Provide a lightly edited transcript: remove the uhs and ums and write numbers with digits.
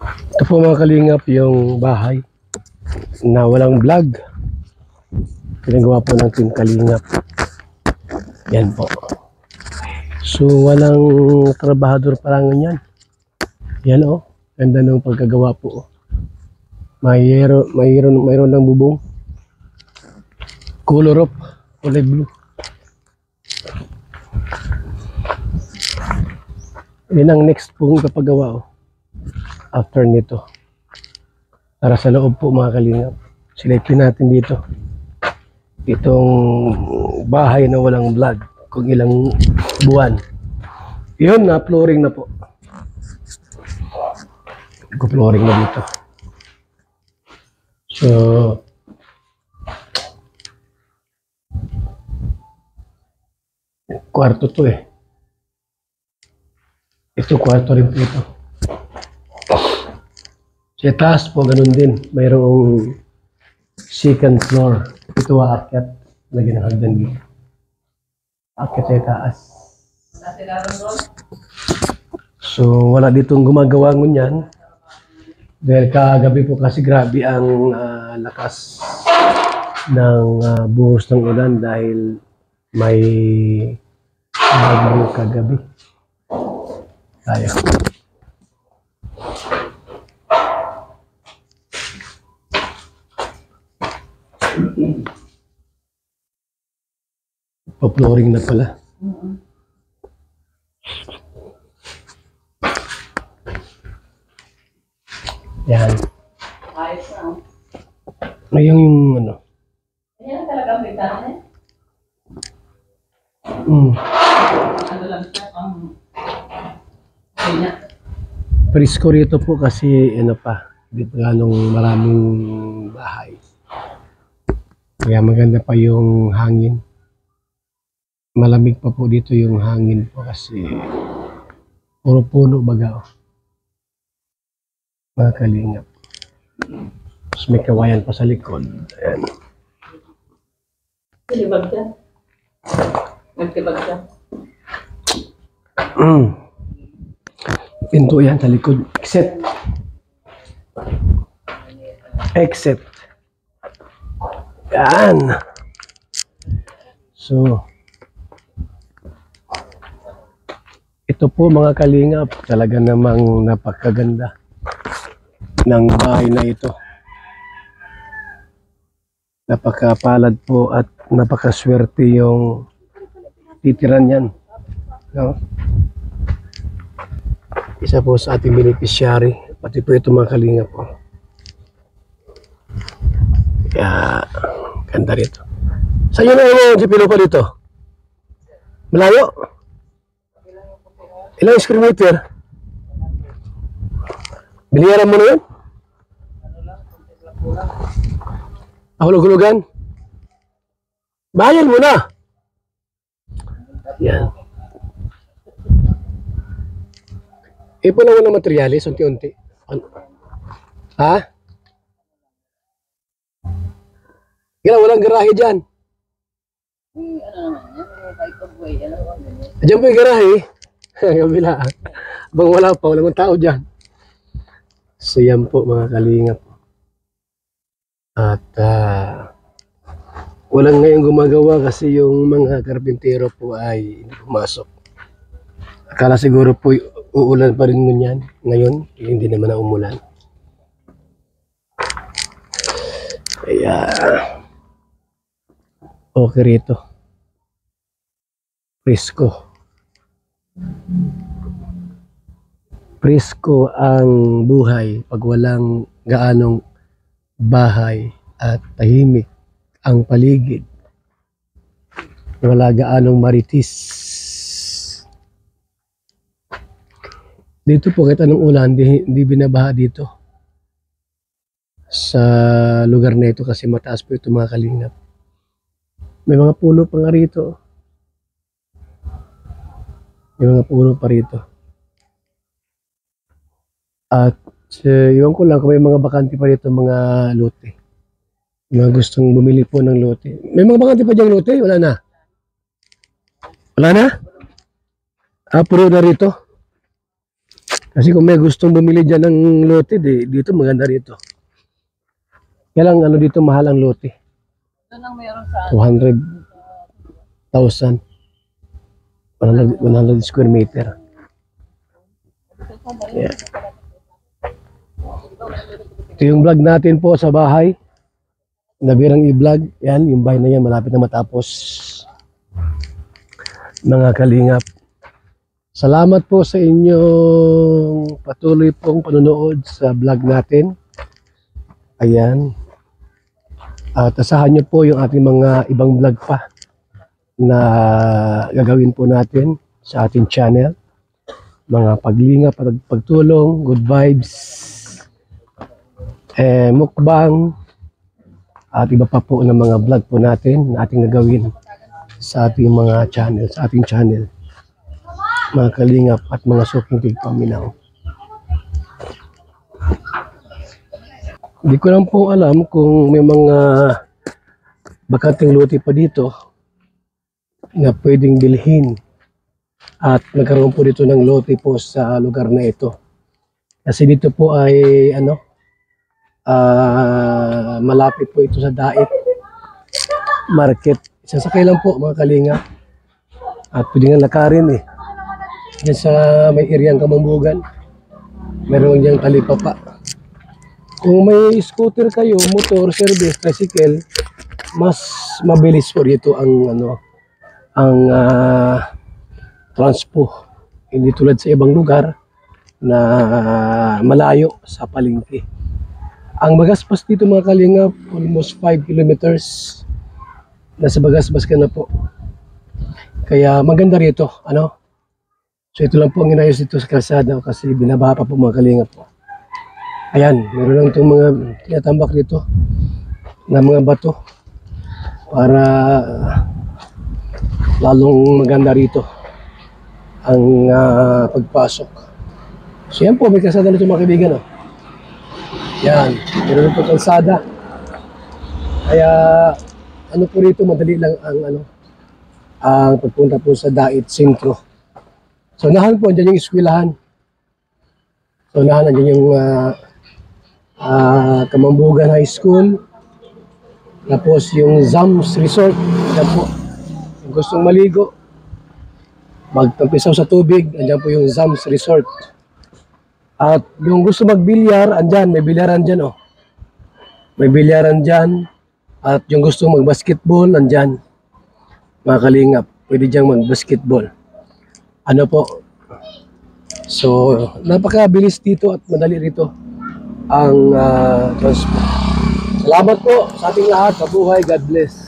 Ito po mga kalingap yung bahay na walang vlog. Pinagawa po ng Team Kalingap. Yan po. So walang trabahador parangan yan. Yan o. Ganda ng pagkagawa po. Mayroon ng bubong. Color of kulay blue. Yan ang next pong kapagawa o. After nito. Para sa loob po mga kalingap. Silipin natin dito. Itong bahay na walang vlog. Kung ilang buwan. Yun na, flooring na po. Flooring na dito. So, kwarto to eh. Ito kwarto rin po ito. Sa taas po, ganun din. Mayroong second floor. Ito aakyat. Lagyan ng hagdan dito. Aakyat sa taas. So, wala ditong gumagawa ngunyan. Dahil kagabi po kasi grabe ang lakas ng buhos ng ulan dahil may bagyo kagabi. Tayo. Pa-flooring na pala. Yan. Ayos na. Ngayon yung ano. Ayan talaga ang bigtaan eh. Ano lang siya, pang... Kanya. Presko rito po kasi ano pa. Hindi pa ganong maraming bahay. Kaya maganda pa yung hangin. Malamig pa po dito yung hangin po kasi puro puno baga. Mga kalingap. Tapos may kawayan pa sa likod. Ayan. Nagtibag siya. Nagtibag siya. Pinto yan sa likod. Exit. Exit. Yan. So, ito po mga kalingap, talaga namang napakaganda ng bahay na ito. Napakapalad po at napakaswerte yung titiran yan. No? Isa po sa ating beneficiary, pati po ito mga kalingap po. Kaya, ganda rito. Saan yun ang Jipilo pa dito? Malayo? Ilang square meter? Biniyaran mo na yun? Hulog-hulugan? Bayan mo na! Yan. Ipon naman ng materyales, unti-unti. Ha? Kailan walang garahe dyan? Diyan po yung garahe. Kabila. Bang wala pa, walang tao dyan. So yan po mga kalingap. At walang ngayong gumagawa kasi yung mga karpintero po ay hindi pumasok. Akala siguro po uulan pa rin ngunyan. Ngayon, hindi naman na umulan. Kaya okay rito. Presko. Presko ang buhay pag walang gaanong bahay at tahimik ang paligid. Wala gaanong maritis. Dito po kahit anong ulan, hindi binabaha dito. Sa lugar na ito kasi mataas po ito mga kalingap. May mga puno pa nga rito. May mga puno pa rito. At iwan ko lang kung may mga bakante pa rito mga lote. Mga gustong bumili po ng lote. May mga bakante pa diyang lote? Wala na? Wala na? Puro na rito? Kasi kung may gustong bumili dyan ng lote, dito maganda rito. Kaya lang ano dito mahal ang lote. Doon ang meron sa 200,000. 100 square meter. Yeah. Ito yung vlog natin po sa bahay. Nabirang i-vlog. Yan, yung bahay na yan malapit na matapos. Mga kalingap. Salamat po sa inyong patuloy pong panonood sa vlog natin. Ayan. At asahan nyo po yung ating mga ibang vlog pa na gagawin po natin sa ating channel. Mga paglingap at pagtulong, good vibes, mukbang, at iba pa po ng mga vlog po natin na ating gagawin sa ating mga channel, sa ating channel. Mga kalingap at mga suking tigpaminaw. Hindi ko lang po alam kung may mga bakanting lote pa dito na pwedeng bilhin at nagkaroon po dito ng lote po sa lugar na ito. Kasi dito po ay malapit po ito sa Dait Market. Sasakay lang po mga kalinga at pwede nga lakarin Yan sa may area ng Kamambugan. Meron diyang talipapa. Kung may scooter kayo, motor, service, tricycle, mas mabilis po dito ang transpo. Hindi tulad sa ibang lugar na malayo sa palengke. Ang Bagasbas dito mga kalingap, almost 5 kilometers. Nasa Bagasbas ka na po. Kaya maganda rito, So ito lang po ang inayos dito sa kalsada kasi binabaha pa po mga kalingap po. Ayan, meron lang itong mga tinatambak dito na mga bato para lalong maganda rito ang pagpasok. So yan po, may kalsada nito mga kaibigan. Yan, meron itong kalsada. Kaya po rito, madali lang ang pagpunta po sa Dait Sentro. So unahan po, andyan yung eskwelahan. So unahan, andyan yung Kamambugan High School. Tapos yung Zams Resort. Andyan po. Kung gustong maligo, magtampisaw sa tubig, andyan po yung Zams Resort. At yung gusto magbilyar, andyan, may bilyaran dyan May bilyaran dyan. At yung gusto mag-basketball, andyan. Mga kalingap, pwede dyan mag-basketball. So, napakabilis dito at madali rito ang transport. Salamat po sa ating lahat. Mabuhay. God bless.